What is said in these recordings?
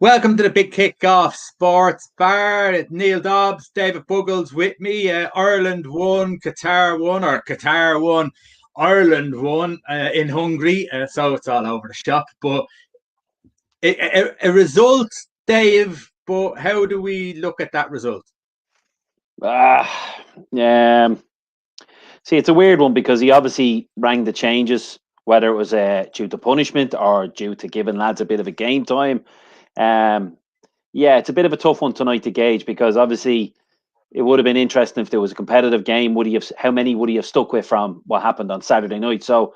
Welcome to the Big Kickoff Sports Bar. Neil Dobbs, David Buggles with me. Ireland won, Qatar won, or Qatar won, Ireland won in Hungary. So it's all over the shop. But a result, Dave, but how do we look at that result? Yeah. See, it's a weird one because he obviously rang the changes, whether it was due to punishment or due to giving lads a bit of a game time. Yeah, it's a bit of a tough one tonight to gauge because obviously it would have been interesting if there was a competitive game. How many would he have stuck with from what happened on Saturday night? So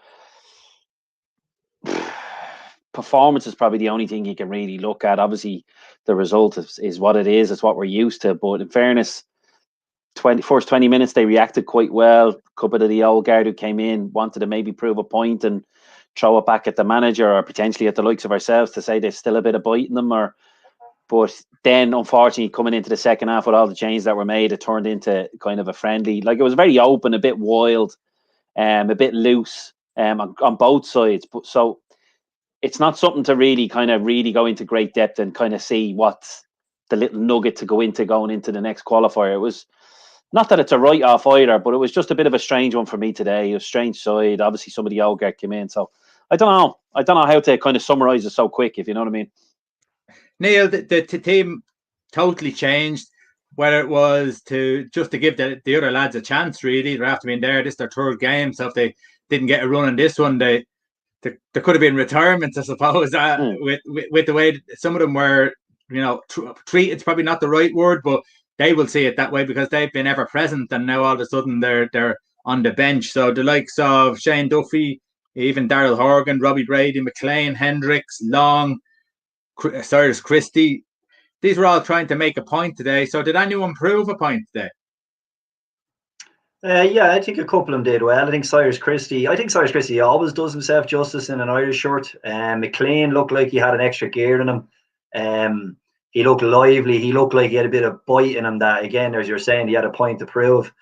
performance is probably the only thing you can really look at. Obviously, the result is what it is. It's what we're used to. But in fairness, first 20 minutes, they reacted quite well. A couple of the old guard who came in wanted to maybe prove a point and throw it back at the manager or potentially at the likes of ourselves to say there's still a bit of bite in them. But then, unfortunately, coming into the second half with all the changes that were made, it turned into kind of a friendly. Like, it was very open, a bit wild, a bit loose on both sides. But so it's not something to really go into great depth and kind of see what's the little nugget to going into the next qualifier. It was not that it's a write-off either, but it was just a bit of a strange one for me today. It was a strange side. Obviously, some of the old guard came in. So I don't know. I don't know how to kind of summarise it so quick, if you know what I mean. Neil, the team totally changed. Whether it was to give the other lads a chance, really, they're after being there. This is their third game, so if they didn't get a run in this one, there could have been retirements, I suppose. With the way some of them were, treated's probably not the right word, but they will see it that way because they've been ever present, and now all of a sudden they're on the bench. So the likes of Shane Duffy, even Daryl Horgan, Robbie Brady, McLean, Hendricks, Long, Cyrus Christie, these were all trying to make a point today. So did anyone prove a point today? Yeah, I think a couple of them did well. I think Cyrus Christie always does himself justice in an Irish shirt. McLean looked like he had an extra gear in him. He looked lively. He looked like he had a bit of bite in him that, again, as you're saying, he had a point to prove.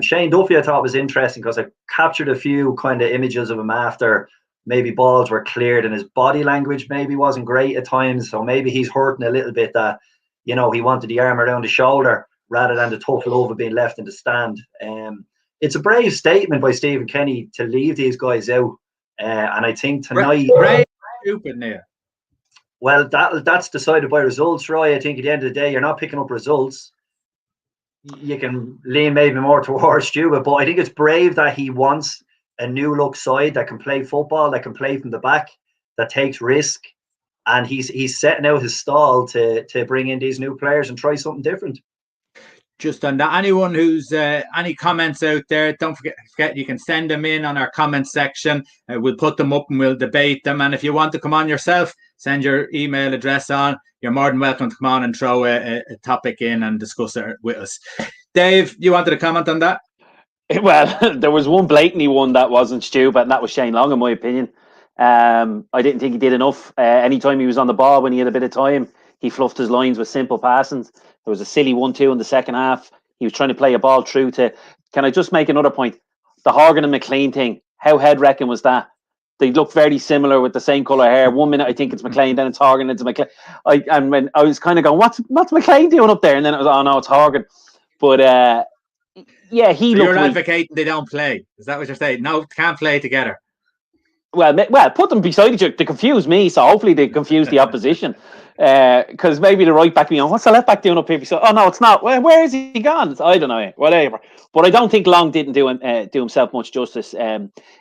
Shane Duffy, I thought, was interesting because I captured a few kind of images of him after maybe balls were cleared and his body language maybe wasn't great at times. So maybe he's hurting a little bit that, he wanted the arm around the shoulder rather than the total over being left in the stand. It's a brave statement by Stephen Kenny to leave these guys out. And I think tonight... Brave, stupid, Neil. Well, that's decided by results, Roy. I think at the end of the day, you're not picking up results. You can lean maybe more towards stupid, but I think it's brave that he wants a new look side that can play football, that can play from the back, that takes risk. And he's setting out his stall to bring in these new players and try something different. Just on that, anyone who's any comments out there, don't forget you can send them in on our comment section. We'll put them up and we'll debate them. And if you want to come on yourself, send your email address on. You're more than welcome to come on and throw a topic in and discuss it with us. Dave, you wanted to comment on that? Well, there was one blatantly one that wasn't stupid, and that was Shane Long, in my opinion. I didn't think he did enough. Anytime he was on the ball when he had a bit of time, he fluffed his lines with simple passings. There was a silly 1-2 in the second half. He was trying to play a ball through to... Can I just make another point? The Horgan and McLean thing, how head-wrecking was that? They look very similar with the same colour hair. 1 minute I think it's McLean, then it's Horgan, it's McLean. And when I was kind of going, what's McLean doing up there? And then it was, oh no, it's Horgan. But yeah, he so looked... You're advocating they don't play. Is that what you're saying? No, can't play together. Well, put them beside each other to confuse me. So hopefully they confuse the opposition. Because maybe the right back what's the left back doing up here? So, oh no, it's not. Where is he gone? I don't know. Whatever. But I don't think Long didn't do himself much justice.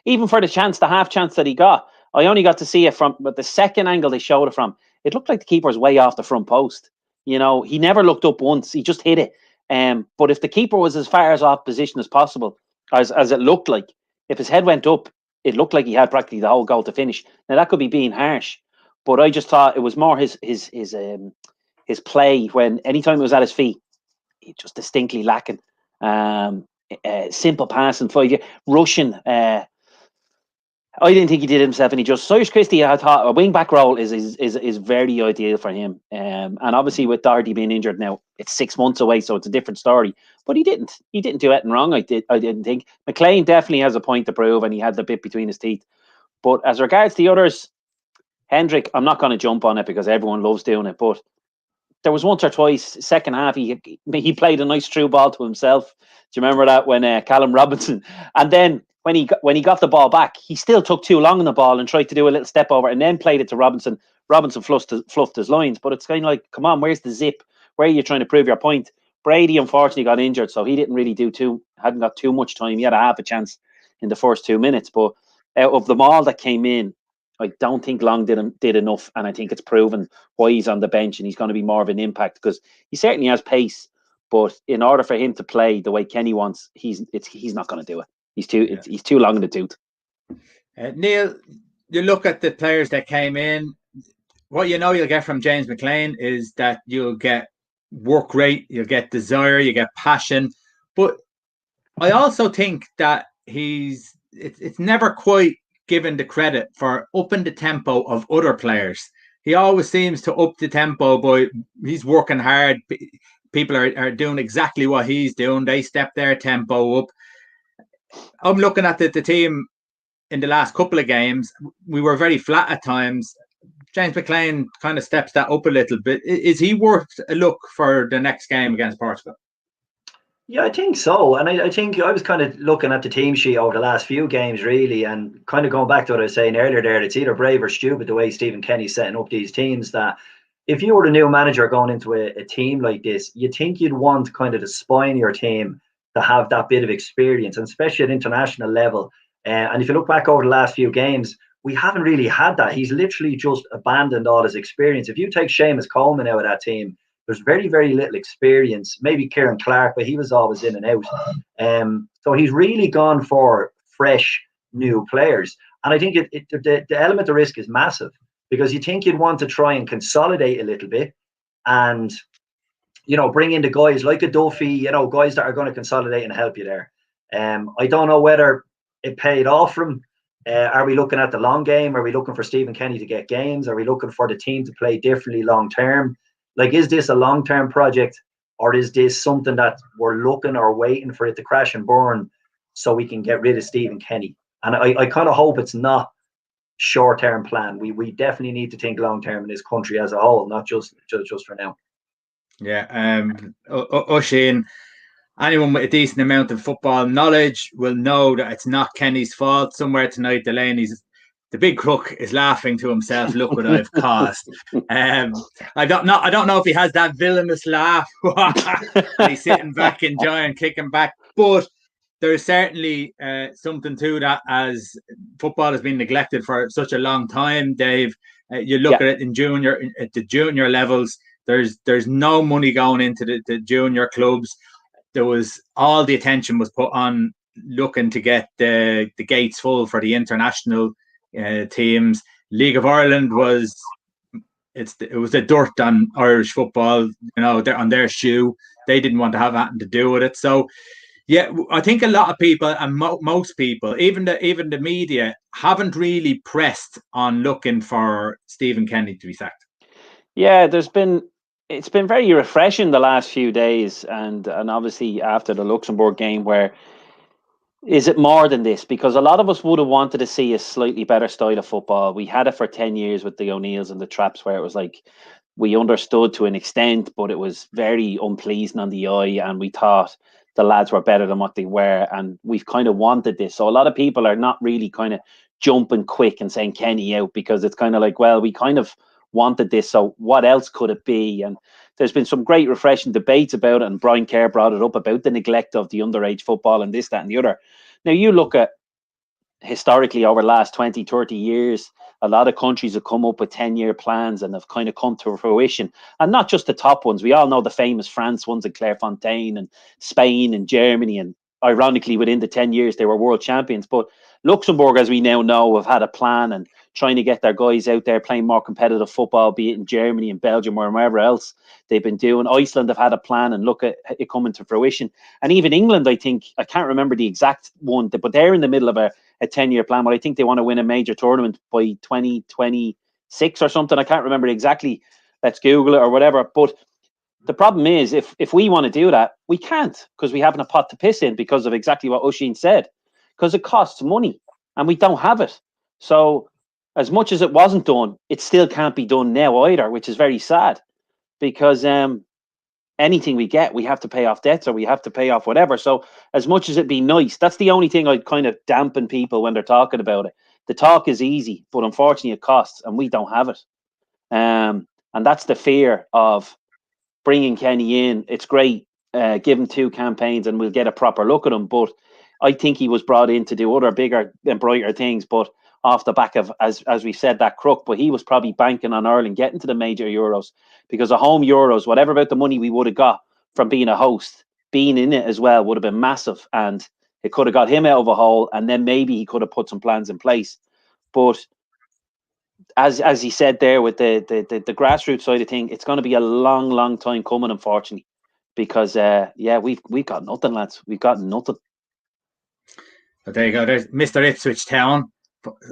Even for the half chance that he got, I only got to see it from, but the second angle they showed it from, it looked like the keeper's way off the front post. He never looked up once. He just hit it. But if the keeper was as far as off position as possible, as it looked like, if his head went up, it looked like he had practically the whole goal to finish. Now that could be being harsh, but I just thought it was more his play when anytime it was at his feet, he just distinctly lacking. Simple passing, rushing. I didn't think he did himself any justice. Cyrus Christie, I thought a wing back role is very ideal for him. And obviously with Doherty being injured now, it's 6 months away, so it's a different story. But he didn't do anything wrong. I didn't think. McLean definitely has a point to prove, and he had the bit between his teeth. But as regards the others, Hendrick, I'm not going to jump on it because everyone loves doing it, but there was once or twice, second half, he played a nice through ball to himself. Do you remember that when Callum Robinson? And then when he got the ball back, he still took too long on the ball and tried to do a little step over and then played it to Robinson. Robinson fluffed his lines, but it's kind of like, come on, where's the zip? Where are you trying to prove your point? Brady unfortunately got injured, so he didn't really hadn't got too much time. He had a half a chance in the first 2 minutes, but out of them all that came in, I don't think Long did enough, and I think it's proven why he's on the bench and he's going to be more of an impact because he certainly has pace. But in order for him to play the way Kenny wants, he's not going to do it. He's too long in the tooth. Neil, you look at the players that came in. What you'll get from James McLean is that you'll get work rate, you'll get desire, you get passion. But I also think that it's never quite given the credit for upping the tempo of other players. He always seems to up the tempo, but he's working hard. People are doing exactly what he's doing. They step their tempo up. I'm looking at the team in the last couple of games. We were very flat at times. James McLean kind of steps that up a little bit. Is he worth a look for the next game against Portugal? Yeah, I think so. And I think I was kind of looking at the team sheet over the last few games, really, and kind of going back to what I was saying earlier there, it's either brave or stupid the way Stephen Kenny's setting up these teams, that if you were the new manager going into a team like this, you think you'd want kind of the spine of your team to have that bit of experience, and especially at international level. And if you look back over the last few games, we haven't really had that. He's literally just abandoned all his experience. If you take Seamus Coleman out of that team, there's very, very little experience. Maybe Kieran Clark, but he was always in and out. So he's really gone for fresh, new players. And I think the element of risk is massive because you think you'd want to try and consolidate a little bit and, bring in the guys like a Duffy, guys that are going to consolidate and help you there. I don't know whether it paid off from. Are we looking at the long game? Are we looking for Stephen Kenny to get games? Are we looking for the team to play differently long term? Like, is this a long-term project, or is this something that we're looking or waiting for it to crash and burn so we can get rid of Stephen Kenny? And I kind of hope it's not short-term plan. We definitely need to think long-term in this country as a whole, not just for now. Yeah, Oisin, anyone with a decent amount of football knowledge will know that it's not Kenny's fault. Somewhere tonight, the big crook is laughing to himself. Look what I've caused. I don't know if he has that villainous laugh. And he's sitting back enjoying kicking back. But there's certainly something to that, as football has been neglected for such a long time, Dave. You look at it at the junior levels. There's no money going into the junior clubs. There was all the attention was put on looking to get the gates full for the international teams. League of Ireland was the dirt on Irish football, on their shoe. They didn't want to have anything to do with it. So yeah, I think a lot of people and most people, even the media, haven't really pressed on looking for Stephen Kenny to be sacked. Yeah, it's been very refreshing the last few days, and obviously after the Luxembourg game, where is it more than this? Because a lot of us would have wanted to see a slightly better style of football. We had it for 10 years with the O'Neills and the Traps, where it was like we understood to an extent, but it was very unpleasing on the eye, and we thought the lads were better than what they were, and we've kind of wanted this. So a lot of people are not really kind of jumping quick and saying Kenny out, because it's kind of like, well, we kind of wanted this, so what else could it be? And there's been some great refreshing debates about it, and Brian Kerr brought it up about the neglect of the underage football and this, that and the other. Now you look at historically over the last 20, 30 years, a lot of countries have come up with 10-year plans and have kind of come to fruition. And not just the top ones. We all know the famous France ones in Clairefontaine and Spain and Germany. And ironically, within the 10 years, they were world champions. But Luxembourg, as we now know, have had a plan and trying to get their guys out there playing more competitive football, be it in Germany and Belgium or wherever else they've been doing. Iceland have had a plan and look at it coming to fruition. And even England, I think, I can't remember the exact one, but they're in the middle of a 10-year plan. But I think they want to win a major tournament by 2026 or something. I can't remember exactly. Let's Google it or whatever. But the problem is, if we want to do that, we can't, because we haven't a pot to piss in, because of exactly what Oisin said, because it costs money and we don't have it. So as much as it wasn't done, it still can't be done now either, which is very sad because anything we get, we have to pay off debts or we have to pay off whatever. So as much as it'd be nice, that's the only thing I'd kind of dampen people when they're talking about it. The talk is easy, but unfortunately it costs and we don't have it. And that's the fear of bringing Kenny in. It's great, give him 2 campaigns and we'll get a proper look at him. But I think he was brought in to do other bigger and brighter things, but off the back of, as we said, that crook. But he was probably banking on Ireland getting to the major Euros, because the home Euros, whatever about the money we would have got from being a host, being in it as well would have been massive, and it could have got him out of a hole, and then maybe he could have put some plans in place. But as he said there with the grassroots side of thing, it's going to be a long time coming, unfortunately, because we've got nothing, lads. We've got nothing. But there you go. There's Mr. Ipswich Town.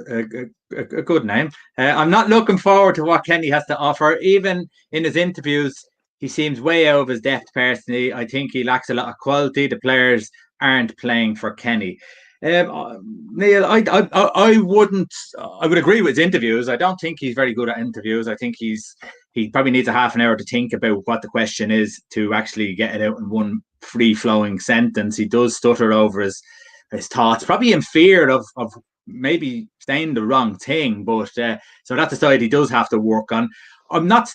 A good name. I'm not looking forward to what Kenny has to offer. Even in his interviews, he seems way out of his depth personally. I think he lacks a lot of quality. The players aren't playing for Kenny. Neil, I would agree with his interviews. I don't think he's very good at interviews. I think he probably needs a half an hour to think about what the question is to actually get it out in one free-flowing sentence. He does stutter over his thoughts, probably in fear of maybe saying the wrong thing, but so that's the side he does have to work on. I'm not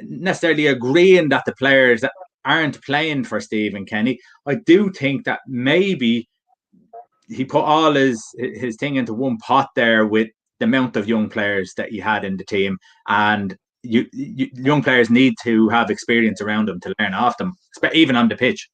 necessarily agreeing that the players that aren't playing for Stephen Kenny. I do think that maybe he put all his thing into one pot there with the amount of young players that he had in the team, and young players need to have experience around them to learn off them, even on the pitch.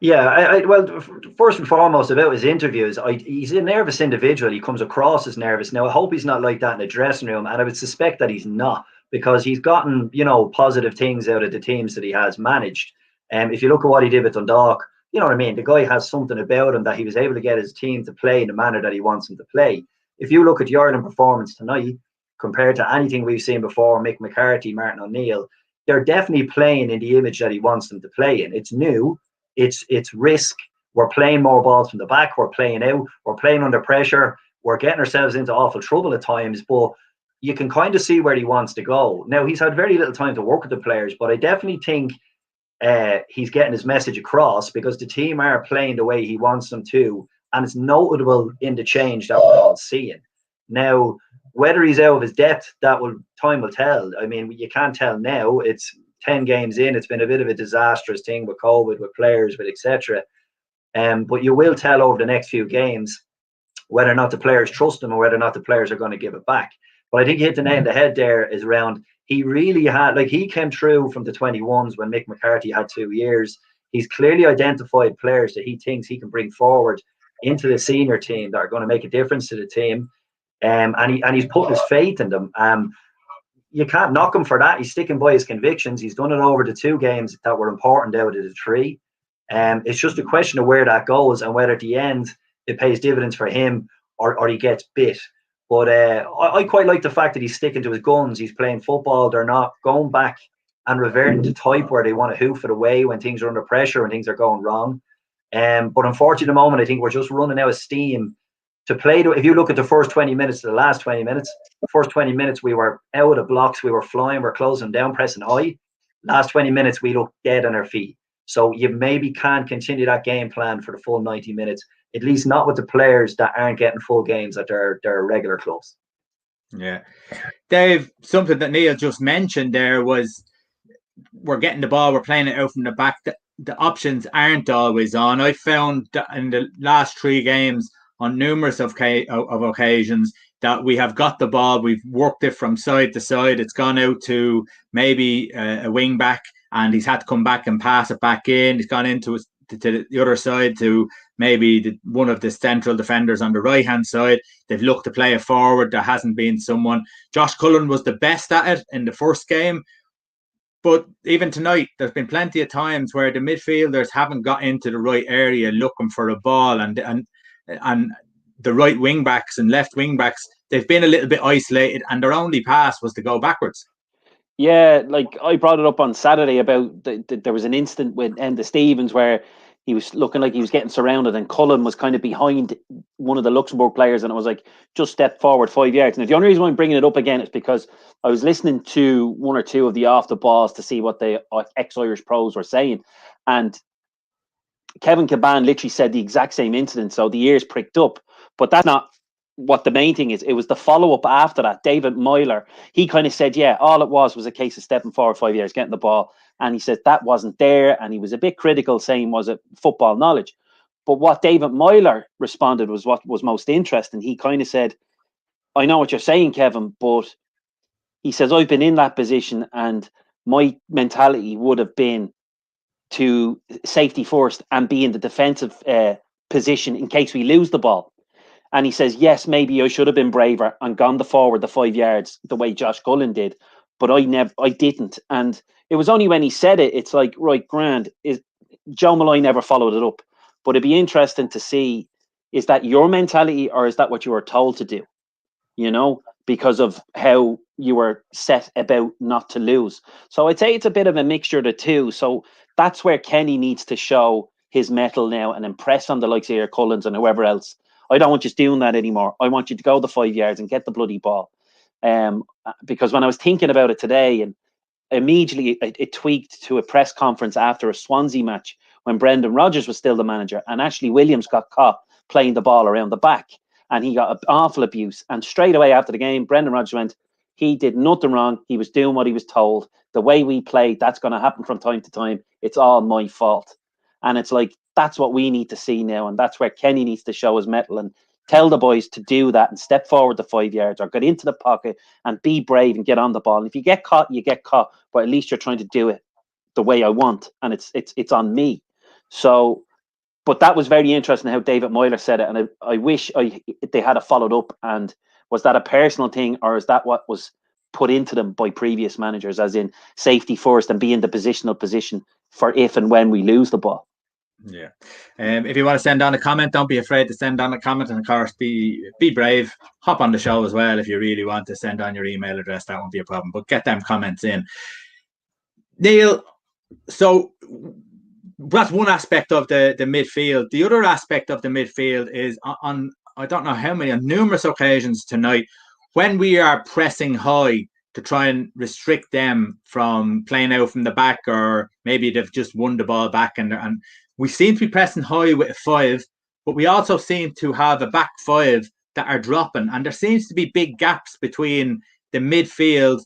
Yeah, well, first and foremost about his interviews, he's a nervous individual. He comes across as nervous. Now, I hope he's not like that in the dressing room, and I would suspect that he's not, because he's gotten, positive things out of the teams that he has managed. If you look at what he did with Dundalk, you know what I mean? The guy has something about him that he was able to get his team to play in the manner that he wants them to play. If you look at the Ireland performance tonight, compared to anything we've seen before, Mick McCarthy, Martin O'Neill, they're definitely playing in the image that he wants them to play in. It's new. It's risk. We're playing more balls from the back. We're playing out. We're playing under pressure. We're getting ourselves into awful trouble at times, but you can kind of see where he wants to go. Now, he's had very little time to work with the players, but I definitely think he's getting his message across, because the team are playing the way he wants them to, and it's notable in the change that we're all seeing. Now, whether he's out of his depth, time will tell. I mean, you can't tell now. It's 10 games in. It's been a bit of a disastrous thing with COVID, with players, with etc. But you will tell over the next few games whether or not the players trust him or whether or not the players are going to give it back. But I think you hit the nail on the head there is around, he really had, he came through from the 21s when Mick McCarthy had 2 years. He's clearly identified players that he thinks he can bring forward into the senior team that are going to make a difference to the team. And he's put his faith in them. You can't knock him for that. He's sticking by his convictions. He's done it over the 2 games that were important out of the 3. It's just a question of where that goes and whether at the end it pays dividends for him or he gets bit. But I quite like the fact that he's sticking to his guns. He's playing football. They're not going back and reverting to type where they want to hoof it away when things are under pressure and things are going wrong. But unfortunately, at the moment, I think we're just running out of steam to play. If you look at the first 20 minutes to the last 20 minutes, the first 20 minutes we were out of blocks, we were flying, we're closing down, pressing high. Last 20 minutes we looked dead on our feet. So you maybe can't continue that game plan for the full 90 minutes, at least not with the players that aren't getting full games at their regular clubs. Yeah. Dave, something that Neil just mentioned there was we're getting the ball, we're playing it out from the back. The options aren't always on. I found that in the last 3 games on numerous of occasions that we have got the ball, we've worked it from side to side. It's gone out to maybe a wing back and he's had to come back and pass it back in. He's gone into to the other side to maybe one of the central defenders on the right-hand side. They've looked to play it forward. There hasn't been someone. Josh Cullen was the best at it in the first game. But even tonight, there's been plenty of times where the midfielders haven't got into the right area looking for a ball, and the right wing backs and left wing backs, they've been a little bit isolated, and their only pass was to go backwards. Yeah, like I brought it up on Saturday about there was an instant with Enda Stevens where he was looking like he was getting surrounded, and Cullen was kind of behind one of the Luxembourg players, and it was like, just step forward 5 yards. Now, the only reason why I'm bringing it up again is because I was listening to one or two of the off the balls to see what the ex-Irish pros were saying, and Kevin Caban literally said the exact same incident, so the ears pricked up. But that's not what the main thing is. It was the follow-up after that. David Moyler, he kind of said, yeah, all it was a case of stepping forward 5 years, getting the ball. And he said that wasn't there. And he was a bit critical, saying, was it football knowledge? But what David Moyler responded was what was most interesting. He kind of said, I know what you're saying, Kevin, but he says, I've been in that position and my mentality would have been to safety first and be in the defensive position in case we lose the ball. And he says, yes, maybe I should have been braver and gone the forward the 5 yards the way Josh Cullen did, but I didn't. And it was only when he said it, it's like, right, grand. Joe Malloy never followed it up. But it'd be interesting to see, is that your mentality or is that what you were told to do? You know, because of how you were set about not to lose. So I'd say it's a bit of a mixture of the two. So that's where Kenny needs to show his mettle now and impress on the likes of your Cullens and whoever else. I don't want you doing that anymore. I want you to go the 5 yards and get the bloody ball. Because when I was thinking about it today, and immediately it tweaked to a press conference after a Swansea match when Brendan Rodgers was still the manager, and Ashley Williams got caught playing the ball around the back, and he got awful abuse. And straight away after the game, Brendan Rodgers went, he did nothing wrong. He was doing what he was told. The way we played, that's going to happen from time to time. It's all my fault. And it's like, that's what we need to see now. And that's where Kenny needs to show his mettle and tell the boys to do that and step forward the 5 yards or get into the pocket and be brave and get on the ball. And if you get caught, you get caught. But at least you're trying to do it the way I want. And it's on me. So, but that was very interesting how David Moyler said it. And I wish they had followed up. And was that a personal thing, or is that what was put into them by previous managers, as in safety first and be in the positional position for if and when we lose the ball? Yeah. If you want to send on a comment, don't be afraid to send on a comment, and of course be brave. Hop on the show as well if you really want to send on your email address. That won't be a problem, but get them comments in. Neil, so that's one aspect of the midfield. The other aspect of the midfield is on I don't know how many, on numerous occasions tonight, when we are pressing high to try and restrict them from playing out from the back, or maybe they've just won the ball back, and we seem to be pressing high with a 5, but we also seem to have a back 5 that are dropping, and there seems to be big gaps between the midfield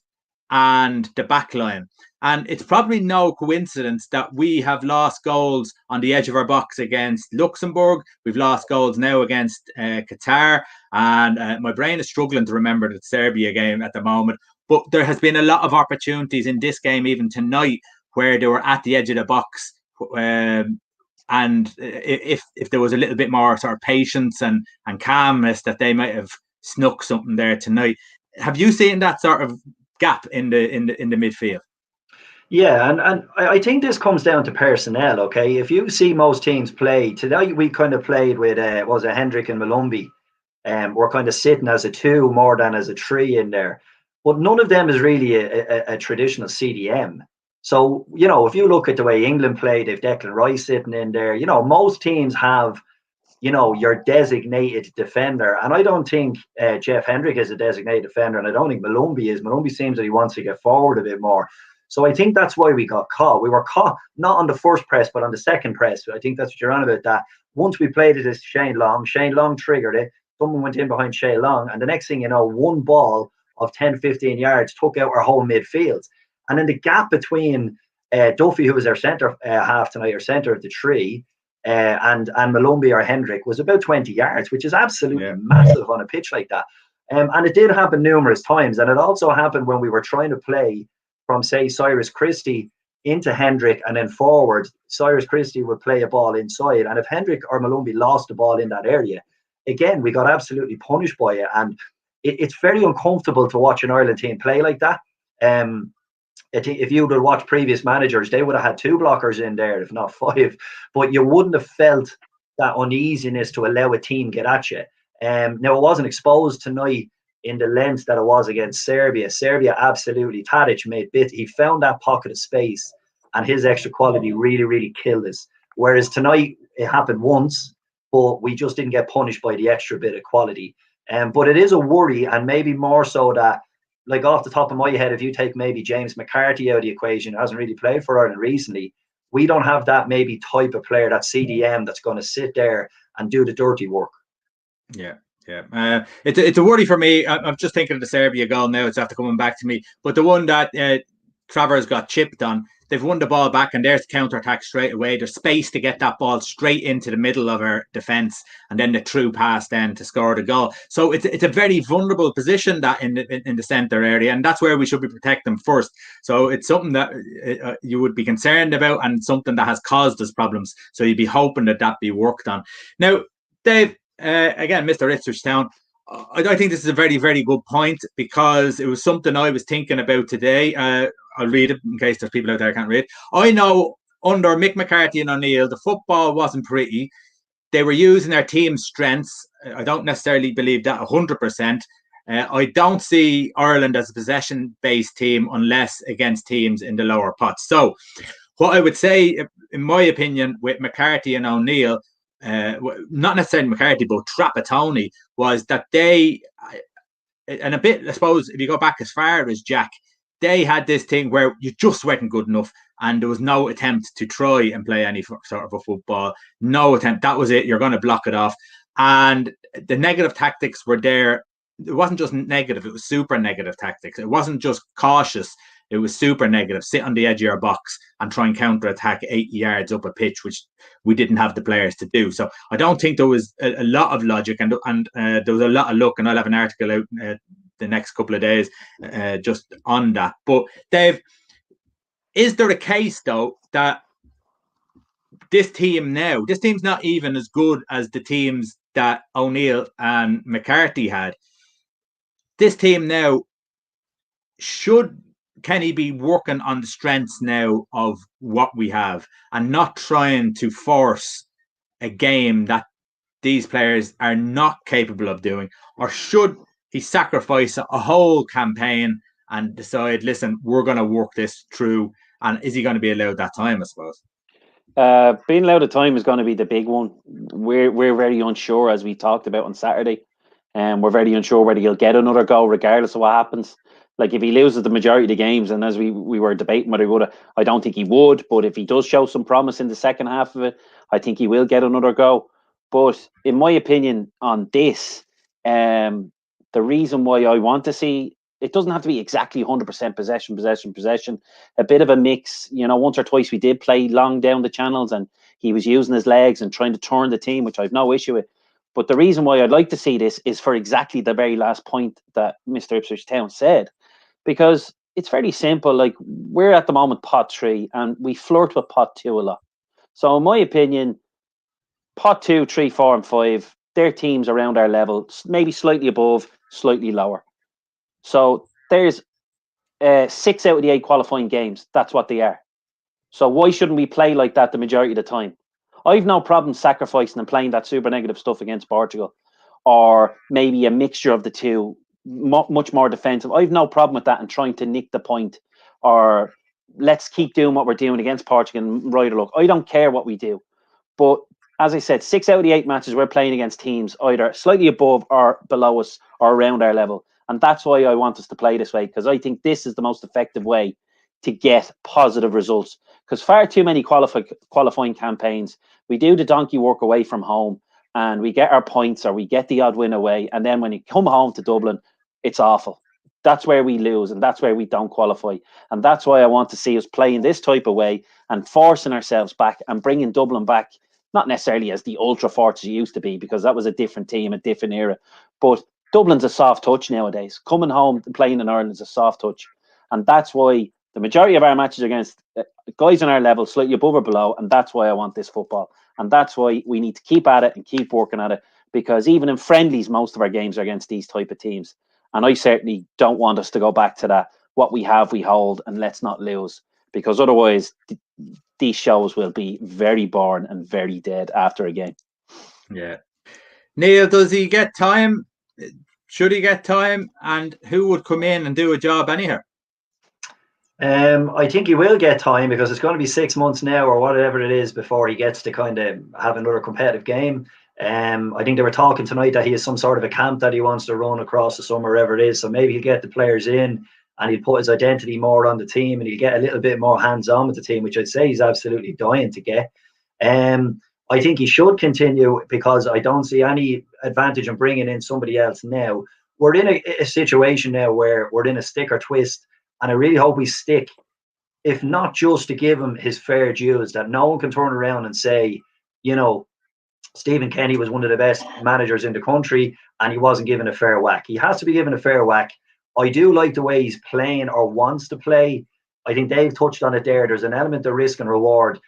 and the back line. And it's probably no coincidence that we have lost goals on the edge of our box against Luxembourg. We've lost goals now against Qatar. And my brain is struggling to remember the Serbia game at the moment. But there has been a lot of opportunities in this game, even tonight, where they were at the edge of the box. And if there was a little bit more sort of patience and calmness, that they might have snuck something there tonight. Have you seen that sort of gap in the midfield? Yeah, and I think this comes down to personnel, okay? If you see most teams play, tonight we kind of played with, was it Hendrick and Malumbi? We're kind of sitting as a 2 more than as a 3 in there. But none of them is really a traditional CDM. So, you know, if you look at the way England play, they've Declan Rice sitting in there. You know, most teams have, you know, your designated defender. And I don't think Jeff Hendrick is a designated defender, and I don't think Malumbi is. Malumbi seems that he wants to get forward a bit more. So I think that's why we got caught. We were caught not on the first press, but on the second press. I think that's what you're on about, that once we played it as Shane Long triggered it. Someone went in behind Shane Long. And the next thing you know, one ball of 10, 15 yards took out our whole midfield. And then the gap between Duffy, who was our centre half tonight, or centre of the 3, and Malumbi or Hendrick, was about 20 yards, which is absolutely massive on a pitch like that. And it did happen numerous times. And it also happened when we were trying to play from, say, Cyrus Christie into Hendrick and then forward. Cyrus Christie would play a ball inside, and if Hendrick or Malumbi lost the ball in that area, again, we got absolutely punished by it. And it's very uncomfortable to watch an Ireland team play like that. If you would have watched previous managers, they would have had 2 blockers in there, if not 5. But you wouldn't have felt that uneasiness to allow a team get at you. Now, it wasn't exposed tonight in the length that it was against Serbia. Serbia absolutely, Tadic made bit. He found that pocket of space, and his extra quality really, really killed us. Whereas tonight, it happened once, but we just didn't get punished by the extra bit of quality. But it is a worry, and maybe more so that, like off the top of my head, if you take maybe James McCarthy out of the equation, who hasn't really played for Ireland recently, we don't have that maybe type of player, that CDM, that's going to sit there and do the dirty work. Yeah. Yeah, it's a worry for me. I'm just thinking of the Serbia goal now. It's after coming back to me. But the one that Travers got chipped on, they've won the ball back, and there's the counter-attack straight away. There's space to get that ball straight into the middle of our defence, and then the through pass then to score the goal. So it's a very vulnerable position, that in the centre area, and that's where we should be protecting first. So it's something that you would be concerned about, and something that has caused us problems. So you'd be hoping that be worked on. Now, Dave, again, Mr. Ipswich Town, I think this is a very, very good point, because it was something I was thinking about today. I'll read it in case there's people out there who can't read. I know under Mick McCarthy and O'Neill, the football wasn't pretty. They were using their team's strengths. I don't necessarily believe that 100%. I don't see Ireland as a possession-based team unless against teams in the lower pots. So what I would say, in my opinion, with McCarthy and O'Neill, not necessarily McCarthy, but Trapattoni, was that they, and a bit, I suppose, if you go back as far as Jack, they had this thing where you just weren't good enough, and there was no attempt to try and play any sort of a football. No attempt. That was it. You're going to block it off. And the negative tactics were there. It wasn't just negative. It was super negative tactics. It wasn't just cautious. It was super negative. Sit on the edge of your box and try and counter-attack 80 yards up a pitch, which we didn't have the players to do. So I don't think there was a lot of logic, and there was a lot of luck. And I'll have an article out the next couple of days just on that. But Dave, is there a case though that this team's not even as good as the teams that O'Neill and McCarthy had? This team now, should Kenny be working on the strengths now of what we have, and not trying to force a game that these players are not capable of doing? Or should he sacrifice a whole campaign and decide, listen, we're going to work this through? And is he going to be allowed that time, I suppose? Being allowed the time is going to be the big one. We're very unsure, as we talked about on Saturday. And we're very unsure whether he'll get another goal regardless of what happens. Like, if he loses the majority of the games, and as we were debating whether he would, I don't think he would. But if he does show some promise in the second half of it, I think he will get another go. But in my opinion on this, the reason why I want to see, it doesn't have to be exactly 100% possession. A bit of a mix. You know, once or twice we did play long down the channels, and he was using his legs and trying to turn the team, which I've no issue with. But the reason why I'd like to see this is for exactly the very last point that Mr. Ipswich Town said. Because it's very simple. Like, we're at the moment pot 3, and we flirt with pot 2 a lot. So in my opinion, pot 2, 3, 4 and 5, they're teams around our level, maybe slightly above, slightly lower. So there's 6 out of the 8 qualifying games. That's what they are. So why shouldn't we play like that the majority of the time? I've no problem sacrificing and playing that super negative stuff against Portugal, or maybe a mixture of the two, much more defensive. I've no problem with that, and trying to nick the point, or let's keep doing what we're doing against Portugal and ride a luck. I don't care what we do. But as I said, 6 out of the 8 matches we're playing against teams either slightly above or below us or around our level. And that's why I want us to play this way, because I think this is the most effective way to get positive results. Because far too many qualifying campaigns, we do the donkey work away from home, and we get our points, or we get the odd win away. And then when you come home to Dublin, it's awful. That's where we lose, and that's where we don't qualify. And that's why I want to see us playing this type of way and forcing ourselves back and bringing Dublin back, not necessarily as the ultra forts it used to be, because that was a different team, a different era. But Dublin's a soft touch nowadays. Coming home and playing in Ireland is a soft touch. And that's why the majority of our matches are against guys on our level, slightly above or below. And that's why I want this football. And that's why we need to keep at it and keep working at it. Because even in friendlies, most of our games are against these type of teams. And I certainly don't want us to go back to that. What we have, we hold, and let's not lose. Because otherwise, these shows will be very boring and very dead after a game. Yeah. Neil, does he get time? Should he get time? And who would come in and do a job anyhow? I think he will get time because it's going to be 6 months now or whatever it is before he gets to kind of have another competitive game. I think they were talking tonight that he has some sort of a camp that he wants to run across the summer, wherever it is. So maybe he'll get the players in and he'll put his identity more on the team and he'll get a little bit more hands-on with the team, which I'd say he's absolutely dying to get. I think he should continue because I don't see any advantage in bringing in somebody else now. We're in a situation now where we're in a stick or twist, and I really hope we stick, if not just to give him his fair dues, that no one can turn around and say, Stephen Kenny was one of the best managers in the country and he wasn't given a fair whack. He has to be given a fair whack. I do like the way he's playing or wants to play. I think Dave touched on it there. There's an element of risk and reward.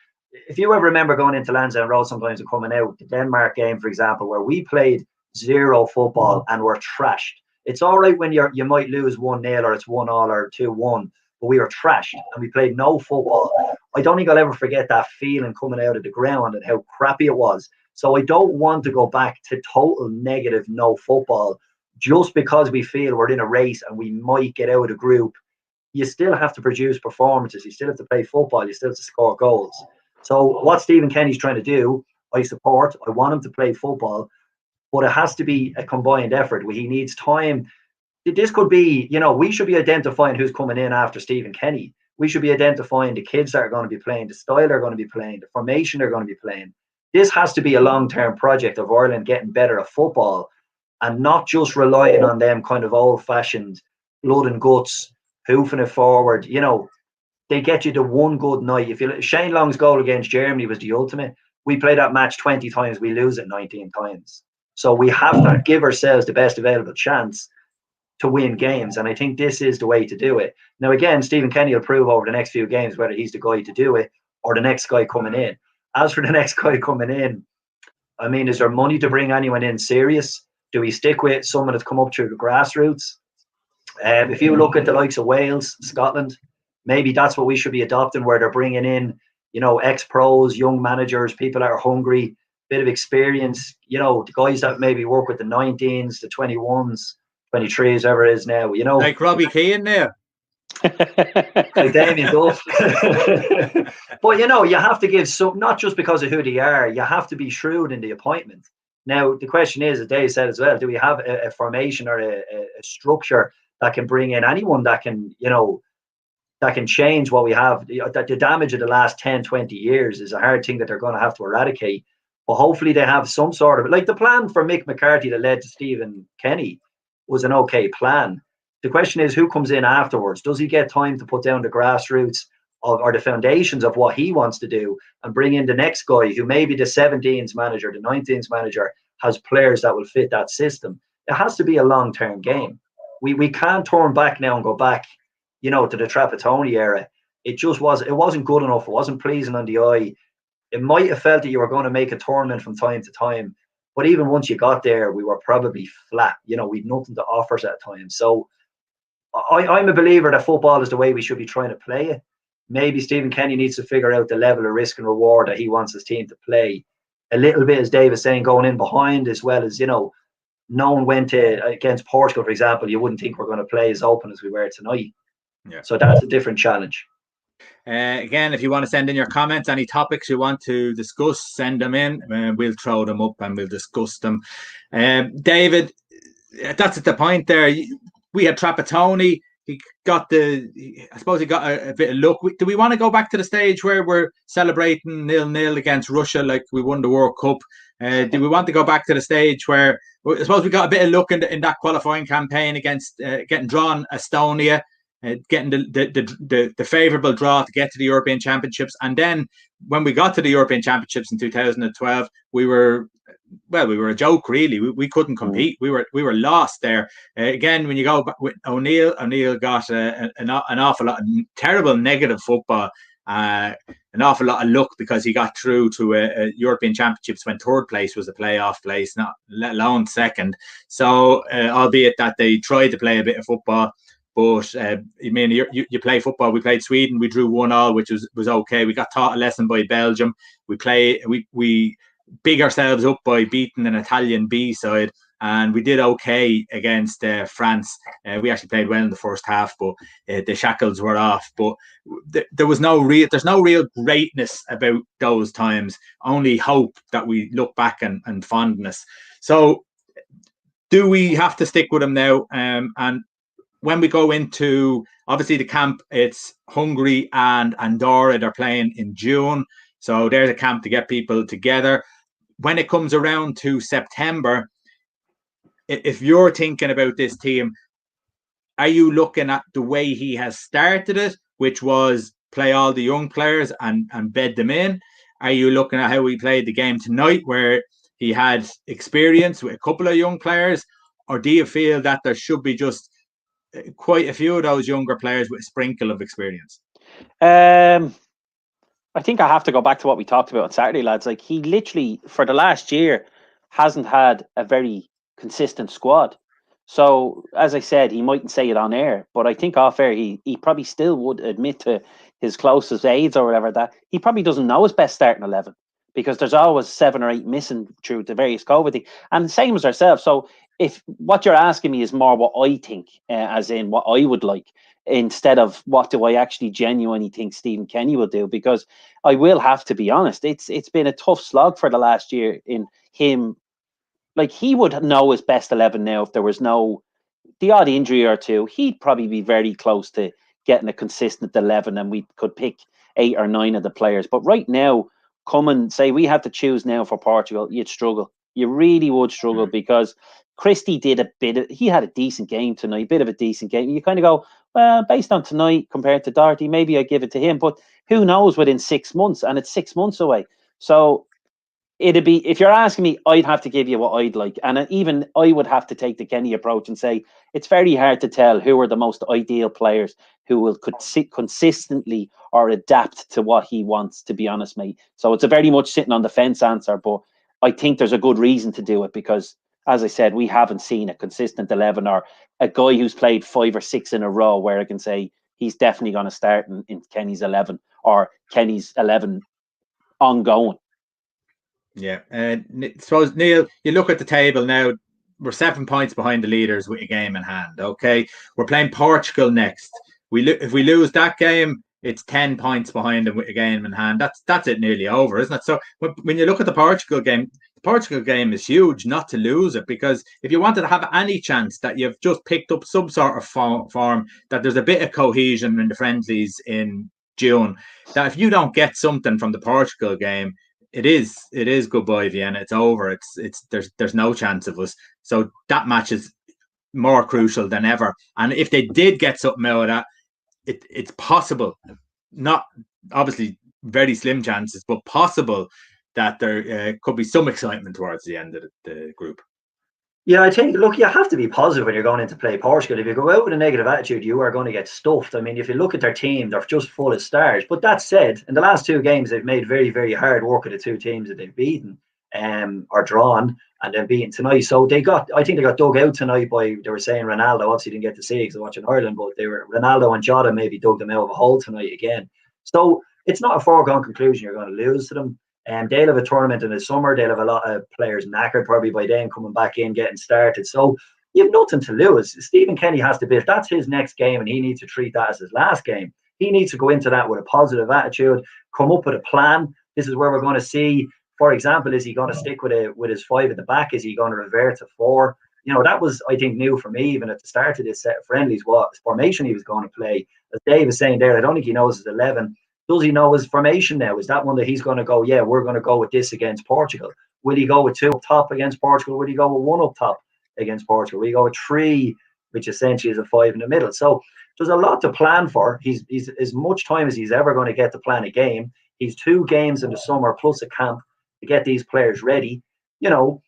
If you ever remember going into Lansdowne Road sometimes and coming out, the Denmark game, for example, where we played zero football and were trashed. It's all right when you might lose 1-0 or it's 1-1 or 2-1, but we were trashed and we played no football. I don't think I'll ever forget that feeling coming out of the ground and how crappy it was. So I don't want to go back to total negative no football just because we feel we're in a race and we might get out of the group. You still have to produce performances. You still have to play football. You still have to score goals. So what Stephen Kenny's trying to do, I support. I want him to play football, but it has to be a combined effort where he needs time. This could be, we should be identifying who's coming in after Stephen Kenny. We should be identifying the kids that are going to be playing, the style they're going to be playing, the formation they're going to be playing. This has to be a long-term project of Ireland getting better at football and not just relying on them kind of old-fashioned blood and guts, hoofing it forward. They get you the one good night. Shane Long's goal against Germany was the ultimate. We play that match 20 times, we lose it 19 times. So we have to give ourselves the best available chance to win games. And I think this is the way to do it. Now, again, Stephen Kenny will prove over the next few games whether he's the guy to do it or the next guy coming in. As for the next guy coming in, I mean, is there money to bring anyone in serious? Do we stick with someone that's come up through the grassroots? If you look at the likes of Wales, Scotland, maybe that's what we should be adopting, where they're bringing in, ex-pros, young managers, people that are hungry, bit of experience, the guys that maybe work with the 19s, the 21s, 23s, whatever it is now, Like Robbie Keane there. Like Damien Duff. But, you have to give some, not just because of who they are, you have to be shrewd in the appointment. Now, the question is, as Dave said as well, do we have a formation or a structure that can bring in anyone that can, that can change what we have? The damage of the last 10, 20 years is a hard thing that they're going to have to eradicate. But hopefully they have some sort of, like the plan for Mick McCarthy that led to Stephen Kenny was an okay plan. The question is, who comes in afterwards? Does he get time to put down the grassroots or the foundations of what he wants to do and bring in the next guy who maybe the 17s manager, the 19s manager has players that will fit that system? It has to be a long-term game. We can't turn back now and go back, to the Trapattoni era. It wasn't good enough. It wasn't pleasing on the eye. It might have felt that you were going to make a tournament from time to time, but even once you got there, we were probably flat. We'd nothing to offer at times. So I'm a believer that football is the way we should be trying to play it. Maybe Stephen Kenny needs to figure out the level of risk and reward that he wants his team to play. A little bit, as Dave is saying, going in behind, as well as, no one went against Portugal, for example. You wouldn't think we're going to play as open as we were tonight. Yeah. So that's a different challenge. Again, if you want to send in your comments, any topics you want to discuss, send them in. We'll throw them up and we'll discuss them. David, that's at the point there. We had Trapattoni. He got a bit of luck. Do we want to go back to the stage where we're celebrating 0-0 against Russia like we won the World Cup? Do we want to go back to the stage where I suppose we got a bit of luck in that qualifying campaign against getting drawn Estonia, getting the favourable draw to get to the European Championships, and then when we got to the European Championships in 2012, we were a joke, really. We couldn't compete. We were lost there. Again, when you go back with O'Neill got an awful lot of terrible negative football, an awful lot of luck because he got through to a European Championships when third place was a playoff place, not let alone second. So, albeit that they tried to play a bit of football, but you play football. We played Sweden. We drew 1-1, which was okay. We got taught a lesson by Belgium. We big ourselves up by beating an Italian B side, and we did okay against France. We actually played well in the first half, but the shackles were off. But there's no real greatness about those times. Only hope that we look back and fondness. So, do we have to stick with them now? And when we go into, obviously, the camp, it's Hungary and Andorra. They're playing in June. So there's a camp to get people together. When it comes around to September, if you're thinking about this team, are you looking at the way he has started it, which was play all the young players and bed them in? Are you looking at how he played the game tonight, where he had experience with a couple of young players? Or do you feel that there should be just quite a few of those younger players with a sprinkle of experience? I think I have to go back to what we talked about on Saturday, lads. Like, he literally, for the last year, hasn't had a very consistent squad. So, as I said, he mightn't say it on air, but I think off air, he probably still would admit to his closest aides or whatever that he probably doesn't know his best starting 11, because there's always 7 or 8 missing through the various COVID things. And the same as ourselves. So, if what you're asking me is more what I think, as in what I would like, instead of what do I actually genuinely think Stephen Kenny will do, because I will have to be honest, it's been a tough slog for the last year in him. Like, he would know his best 11 now if there was no the odd injury or two. He'd probably be very close to getting a consistent 11, and we could pick 8 or 9 of the players. But right now, come and say we had to choose now for Portugal, you'd struggle. You really would struggle, because Christie did he had a decent game tonight, bit of a decent game. You kind of go, well, based on tonight compared to Doherty, maybe I give it to him. But who knows within 6 months, and it's 6 months away. So it'd be, if you're asking me, I'd have to give you what I'd like. And even I would have to take the Kenny approach and say, it's very hard to tell who are the most ideal players who will consistently or adapt to what he wants, to be honest, mate. So it's a very much sitting on the fence answer, but I think there's a good reason to do it, because, as I said, we haven't seen a consistent 11 or a guy who's played 5 or 6 in a row where I can say he's definitely going to start in Kenny's 11 or Kenny's 11 ongoing. Yeah, and suppose, Neil, you look at the table now. We're 7 points behind the leaders with a game in hand. Okay, we're playing Portugal next. If we lose that game, it's 10 points behind them with a game in hand. That's it, nearly over, isn't it? So when you look at the Portugal game is huge not to lose it, because if you wanted to have any chance that you've just picked up some sort of form, that there's a bit of cohesion in the friendlies in June, that if you don't get something from the Portugal game, it is goodbye Vienna. It's over. There's no chance of us. So that match is more crucial than ever. And if they did get something out of that, it's possible, not obviously very slim chances, but possible that there could be some excitement towards the end of the group. Yeah, I think, look, you have to be positive when you're going into play Portugal. If you go out with a negative attitude, you are going to get stuffed. I mean, if you look at their team, they're just full of stars. But that said, in the last 2 games, they've made very, very hard work of the 2 teams that they've beaten or drawn, and then beaten tonight. So I think they got dug out tonight by, they were saying Ronaldo, obviously didn't get to see it because I watch in Ireland, but Ronaldo and Jota maybe dug them out of a hole tonight again. So it's not a foregone conclusion you're going to lose to them. They'll have a tournament in the summer. They'll have a lot of players knackered probably by then, coming back in, getting started. So you have nothing to lose. Stephen Kenny has to build. That's his next game, and he needs to treat that as his last game. He needs to go into that with a positive attitude, come up with a plan. This is where we're going to see, for example, is he going to stick with his 5 at the back? Is he going to revert to 4? That was, I think, new for me even at the start of this set of friendlies, what formation he was going to play. As Dave was saying there, I don't think he knows his 11. Does he know his formation now? Is that one that he's going to go, yeah, we're going to go with this against Portugal? Will he go with 2 up top against Portugal? Will he go with 1 up top against Portugal? Will he go with 3, which essentially is a 5 in the middle? So there's a lot to plan for. He's as much time as he's ever going to get to plan a game. He's 2 games in the summer plus a camp to get these players ready. I'm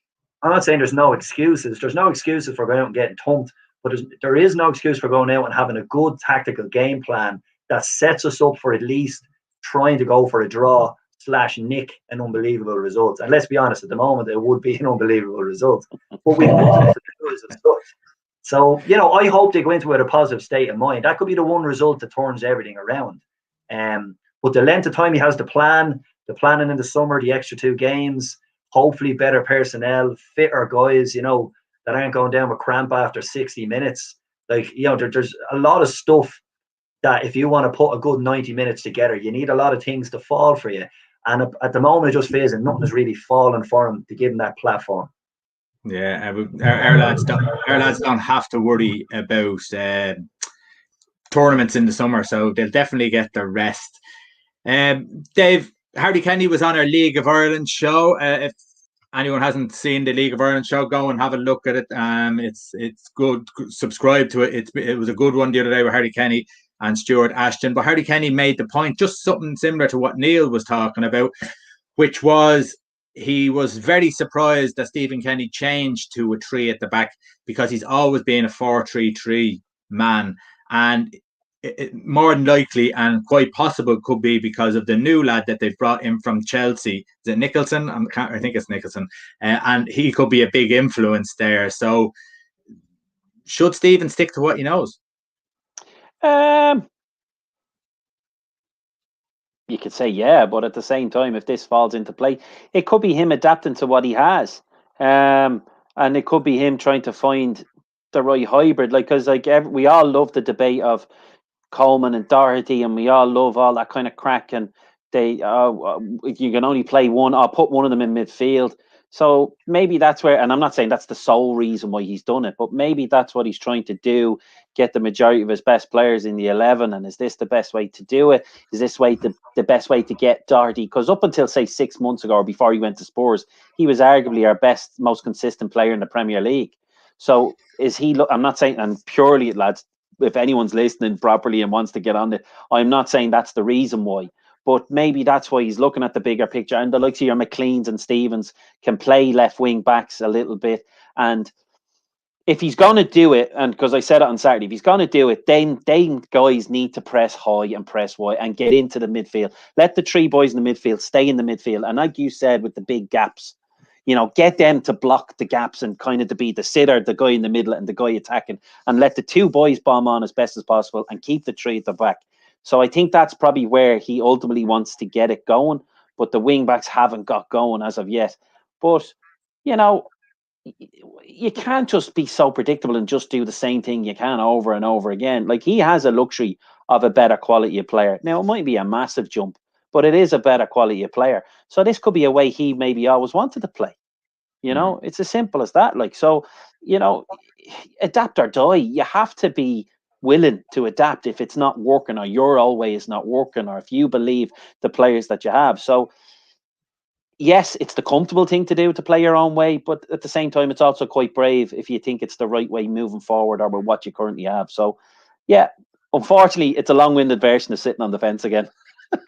not saying there's no excuses. There's no excuses for going out and getting thumped, but there is no excuse for going out and having a good tactical game plan that sets us up for at least trying to go for a draw / nick an unbelievable result. And let's be honest, at the moment, it would be an unbelievable result. But we've nothing to lose as such. So, I hope they go into it with a positive state of mind. That could be the one result that turns everything around. But the length of time he has to plan, the planning in the summer, the extra 2 games, hopefully better personnel, fitter guys, that aren't going down with cramp after 60 minutes. Like, there's a lot of stuff that if you want to put a good 90 minutes together, you need a lot of things to fall for you. And at the moment, it just feels that nothing is really falling for him to give him that platform. Yeah, our lads don't have to worry about tournaments in the summer, so they'll definitely get their rest. Dave, Hardy Kenny was on our League of Ireland show. If anyone hasn't seen the League of Ireland show, go and have a look at it. It's good. Subscribe to it. It was a good one the other day with Hardy Kenny and Stuart Ashton. But Hardy Kenny made the point, just something similar to what Neil was talking about, which was he was very surprised that Stephen Kenny changed to a 3 at the back, because he's always been a 4-3-3 man. And it more than likely and quite possible could be because of the new lad that they've brought in from Chelsea. Is it Nicholson? I think it's Nicholson. And he could be a big influence there. So should Stephen stick to what he knows? You could say, yeah, but at the same time, if this falls into play, it could be him adapting to what he has. And it could be him trying to find the right hybrid. Because we all love the debate of Coleman and Doherty, and we all love all that kind of crack. And if you can only play one, I'll put one of them in midfield. So maybe that's where, and I'm not saying that's the sole reason why he's done it, but maybe that's what he's trying to do, get the majority of his best players in the 11. And is this the best way to do it? Is this way the best way to get Doherty? Because up until, say, 6 months ago, or before he went to Spurs, he was arguably our best, most consistent player in the Premier League. So is he, I'm not saying, and purely, lads, if anyone's listening properly and wants to get on it, I'm not saying that's the reason why. But maybe that's why he's looking at the bigger picture. And the likes of your McLeans and Stevens can play left wing backs a little bit. And if he's going to do it, and because I said it on Saturday, if he's going to do it, then guys need to press high and press wide and get into the midfield. Let the 3 boys in the midfield stay in the midfield. And like you said, with the big gaps, get them to block the gaps and kind of to be the sitter, the guy in the middle and the guy attacking, and let the 2 boys bomb on as best as possible and keep the 3 at the back. So I think that's probably where he ultimately wants to get it going, but the wing backs haven't got going as of yet. But, you can't just be so predictable and just do the same thing you can over and over again. Like, he has a luxury of a better quality of player. Now, it might be a massive jump, but it is a better quality of player. So this could be a way he maybe always wanted to play. It's as simple as that. Like, so, adapt or die. You have to be willing to adapt if it's not working, or your old way is not working, or if you believe the players that you have. So yes, it's the comfortable thing to do, to play your own way, but at the same time, it's also quite brave if you think it's the right way moving forward or with what you currently have. So yeah, unfortunately, it's a long-winded version of sitting on the fence again.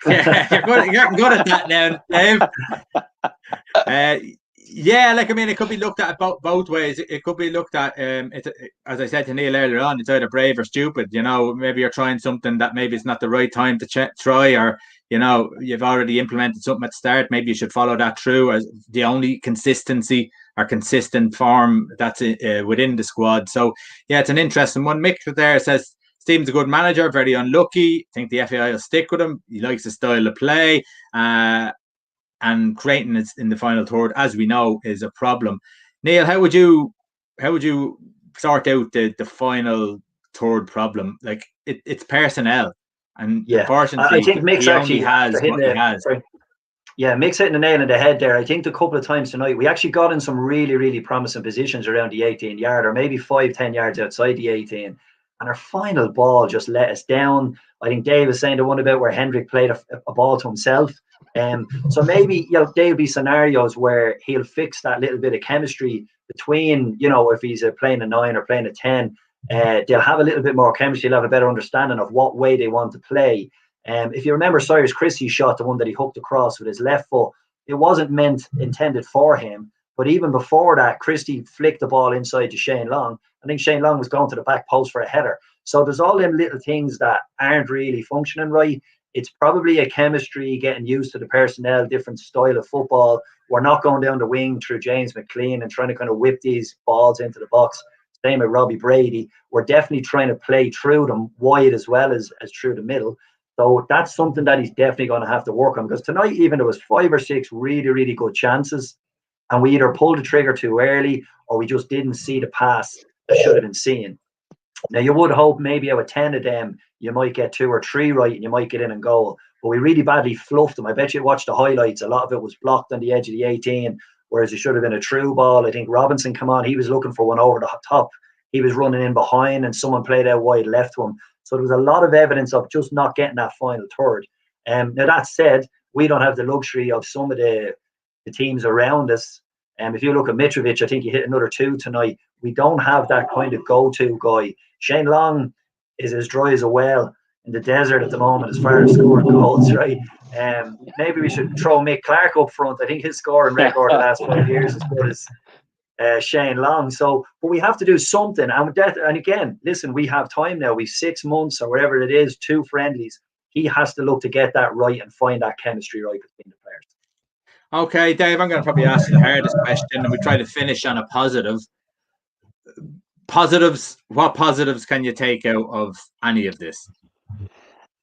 Yeah, you're good at that now, Dave. Yeah, it could be looked at both ways. It could be looked at, as I said to Neil earlier on, it's either brave or stupid. Maybe you're trying something that maybe it's not the right time to try, or you've already implemented something at the start. Maybe you should follow that through as the only consistency or consistent form that's within the squad. So yeah, it's an interesting one. Mick there says Stephen's a good manager, very unlucky. I think the FAI will stick with him. He likes the style of play. And creating it in the final third, as we know, is a problem. Neil, how would you sort out the final third problem? Like, it's personnel, and unfortunately, I think Mick's he only has what he has. Yeah, Mick's hitting the nail on the head there. I think a couple of times tonight we actually got in some really, really promising positions around the 18-yard, or maybe 5-10 yards outside the 18. And our final ball just let us down. I think Dave was saying the one about where Hendrick played a ball to himself. So maybe there'll be scenarios where he'll fix that little bit of chemistry between, if he's playing a 9 or playing a 10, they'll have a little bit more chemistry. They'll have a better understanding of what way they want to play. If you remember Cyrus Christie's shot, the one that he hooked across with his left foot, it wasn't intended for him. But even before that, Christie flicked the ball inside to Shane Long. I think Shane Long was going to the back post for a header. So there's all them little things that aren't really functioning right. It's probably a chemistry, getting used to the personnel, different style of football. We're not going down the wing through James McLean and trying to kind of whip these balls into the box. Same with Robbie Brady. We're definitely trying to play through them wide as well as through the middle. So that's something that he's definitely going to have to work on, because tonight even there was 5 or 6 really, really good chances. and we either pulled the trigger too early or we just didn't see the pass that should have been seen. Now, you would hope maybe out of 10 of them, you might get 2 or 3 right and you might get in and goal. But we really badly fluffed them. I bet you watched the highlights. A lot of it was blocked on the edge of the 18, whereas it should have been a true ball. I think Robinson come on. He was looking for one over the top. He was running in behind and someone played out wide left to him. So there was a lot of evidence of just not getting that final third. Now, that said, we don't have the luxury of some of the teams around us. If you look at Mitrovic, I think he hit another 2 tonight. We don't have that kind of go-to guy. Shane Long is as dry as a well in the desert at the moment as far as scoring goals, right? Maybe we should throw Mick Clark up front. I think his scoring record the last 5 years is as good as Shane Long. So, but we have to do something. And again, listen, we have time now. We've 6 months or whatever it is, 2 friendlies. He has to look to get that right and find that chemistry right between the players. Okay, Dave, I'm going to probably ask you the hardest question, and we try to finish on a positive. Positives. What positives can you take out of any of this?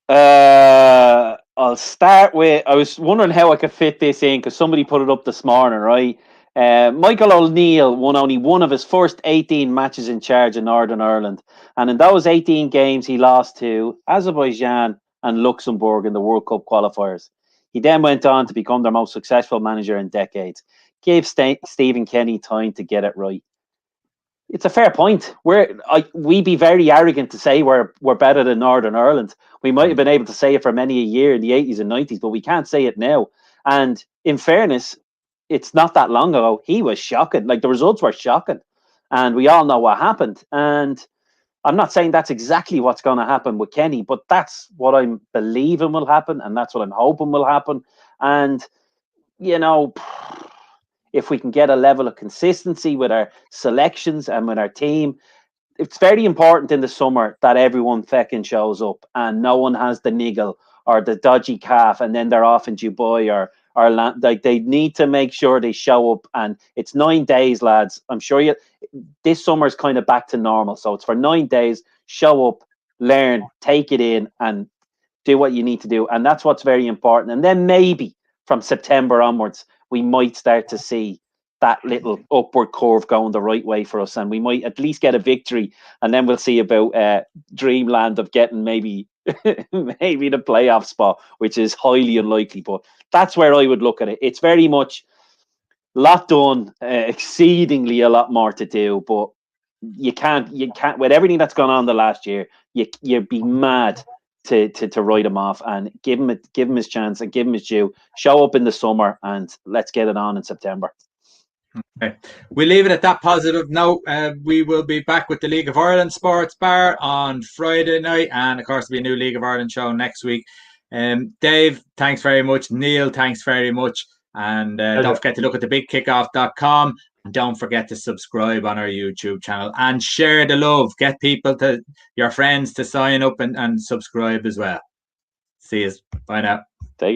I'll start with, I was wondering how I could fit this in because somebody put it up this morning, right? Michael O'Neill won only one of his first 18 matches in charge in Northern Ireland. And in those 18 games, he lost to Azerbaijan and Luxembourg in the World Cup qualifiers. He then went on to become their most successful manager in decades. Gave Stephen Kenny time to get it right. It's a fair point. We'd be very arrogant to say we're better than Northern Ireland. We might have been able to say it for many a year in the 80s and 90s, but we can't say it now. And in fairness, it's not that long ago. He was shocking. Like, the results were shocking. And we all know what happened. And I'm not saying that's exactly what's going to happen with Kenny, but that's what I'm believing will happen. And that's what I'm hoping will happen. And, you know, if we can get a level of consistency with our selections and with our team, it's very important in the summer that everyone feckin' shows up and no one has the niggle or the dodgy calf and then they're off in Dubai or like, they need to make sure they show up. And it's 9 days, lads. I'm sure this summer is kind of back to normal. So it's for 9 days, show up, learn, take it in and do what you need to do. And that's what's very important. And then maybe from September onwards, we might start to see that little upward curve going the right way for us, and we might at least get a victory, and then we'll see about dreamland of getting maybe maybe the playoff spot, which is highly unlikely. But that's where I would look at it. It's very much a lot done, exceedingly a lot more to do, but you can't with everything that's gone on the last year, you'd be mad to write him off and give him his chance and give him his due. Show up in the summer and let's get it on in September. Okay, we'll leave it at that positive note. We will be back with the League of Ireland Sports Bar on Friday night, and of course, there'll be a new League of Ireland show next week. Dave, thanks very much. Neil, thanks very much. And don't forget to look at thebigkickoff.com. And don't forget to subscribe on our YouTube channel and share the love. Get people your friends to sign up and subscribe as well. See you. Bye now.